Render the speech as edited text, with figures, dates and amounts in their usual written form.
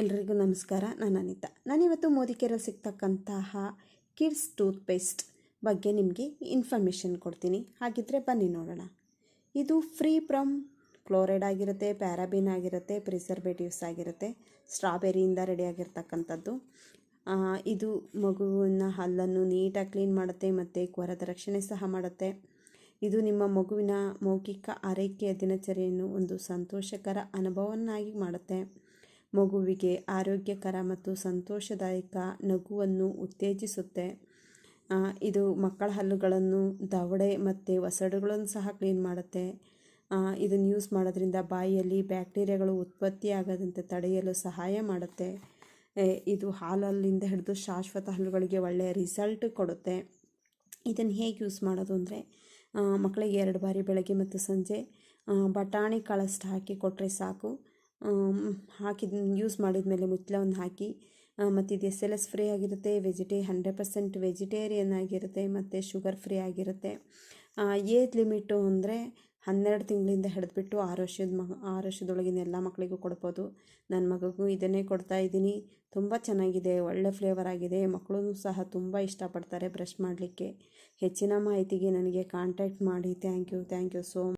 ಎಲ್ರಿಗೂ ನಮಸ್ಕಾರ. ನಾನು ಅನಿತಾ. ನಾನಿವತ್ತು ಮೋದಿಕೇರಲ್ಲಿ ಸಿಗ್ತಕ್ಕಂತಹ ಕಿಡ್ಸ್ ಟೂತ್ಪೇಸ್ಟ್ ಬಗ್ಗೆ ನಿಮಗೆ ಇನ್ಫಾರ್ಮೇಷನ್ ಕೊಡ್ತೀನಿ. ಹಾಗಿದ್ದರೆ ಬನ್ನಿ ನೋಡೋಣ. ಇದು ಫ್ರೀ ಫ್ರಮ್ ಕ್ಲೋರೈಡ್ ಆಗಿರುತ್ತೆ, ಪ್ಯಾರಾಬಿನ್ ಆಗಿರುತ್ತೆ, ಪ್ರಿಸರ್ವೇಟಿವ್ಸ್ ಆಗಿರುತ್ತೆ, ಸ್ಟ್ರಾಬೆರಿಯಿಂದ ರೆಡಿ ಆಗಿರ್ತಕ್ಕಂಥದ್ದು. ಇದು ಮಗುವಿನ ಹಲ್ಲನ್ನು ನೀಟಾಗಿ ಕ್ಲೀನ್ ಮಾಡುತ್ತೆ ಮತ್ತು ಕೊರದ ರಕ್ಷಣೆ ಸಹ ಮಾಡುತ್ತೆ. ಇದು ನಿಮ್ಮ ಮಗುವಿನ ಮೌಖಿಕ ಆರೈಕೆಯ ದಿನಚರಿಯನ್ನು ಒಂದು ಸಂತೋಷಕರ ಅನುಭವವನ್ನಾಗಿ ಮಾಡುತ್ತೆ. ಮಗುವಿಗೆ ಆರೋಗ್ಯಕರ ಮತ್ತು ಸಂತೋಷದಾಯಕ ನಗುವನ್ನು ಉತ್ತೇಜಿಸುತ್ತೆ. ಇದು ಮಕ್ಕಳ ಹಲ್ಲುಗಳನ್ನು, ದವಡೆ ಮತ್ತು ಒಸಡುಗಳನ್ನು ಸಹ ಕ್ಲೀನ್ ಮಾಡುತ್ತೆ. ಇದನ್ನು ಯೂಸ್ ಮಾಡೋದ್ರಿಂದ ಬಾಯಿಯಲ್ಲಿ ಬ್ಯಾಕ್ಟೀರಿಯಾಗಳು ಉತ್ಪತ್ತಿಯಾಗದಂತೆ ತಡೆಯಲು ಸಹಾಯ ಮಾಡುತ್ತೆ. ಇದು ಹಾಲಲ್ಲಿಂದ ಹಿಡಿದು ಶಾಶ್ವತ ಹಲ್ಲುಗಳಿಗೆ ಒಳ್ಳೆಯ ರಿಸಲ್ಟ್ ಕೊಡುತ್ತೆ. ಇದನ್ನು ಹೇಗೆ ಯೂಸ್ ಮಾಡೋದು ಅಂದರೆ, ಮಕ್ಕಳಿಗೆ 2 ಬಾರಿ ಬೆಳಗ್ಗೆ ಮತ್ತು ಸಂಜೆ ಬಟಾಣಿ ಕಾಳಷ್ಟು ಹಾಕಿ ಕೊಟ್ಟರೆ ಸಾಕು. ಯೂಸ್ ಮಾಡಿದ ಮೇಲೆ ಮುಚ್ಚಳವನ್ನು ಹಾಕಿ. ಮತ್ತು ಇದು SLS ಫ್ರೀ ಆಗಿರುತ್ತೆ, 100% ವೆಜಿಟೇರಿಯನ್ ಆಗಿರುತ್ತೆ ಮತ್ತು ಶುಗರ್ ಫ್ರೀ ಆಗಿರುತ್ತೆ. ಏಜ್ ಲಿಮಿಟು ಅಂದರೆ 12 ತಿಂಗಳಿಂದ ಹಿಡಿದ್ಬಿಟ್ಟು 6 ವರ್ಷದೊಳಗಿನ ಎಲ್ಲ ಮಕ್ಕಳಿಗೂ ಕೊಡ್ಬೋದು. ನನ್ನ ಮಗುಗೂ ಇದನ್ನೇ ಕೊಡ್ತಾ ಇದ್ದೀನಿ. ತುಂಬ ಚೆನ್ನಾಗಿದೆ, ಒಳ್ಳೆ ಫ್ಲೇವರ್ ಆಗಿದೆ. ಮಕ್ಕಳು ಸಹ ತುಂಬ ಇಷ್ಟಪಡ್ತಾರೆ ಬ್ರಷ್ ಮಾಡಲಿಕ್ಕೆ. ಹೆಚ್ಚಿನ ಮಾಹಿತಿಗೆ ನನಗೆ ಕಾಂಟ್ಯಾಕ್ಟ್ ಮಾಡಿ. Thank you so much.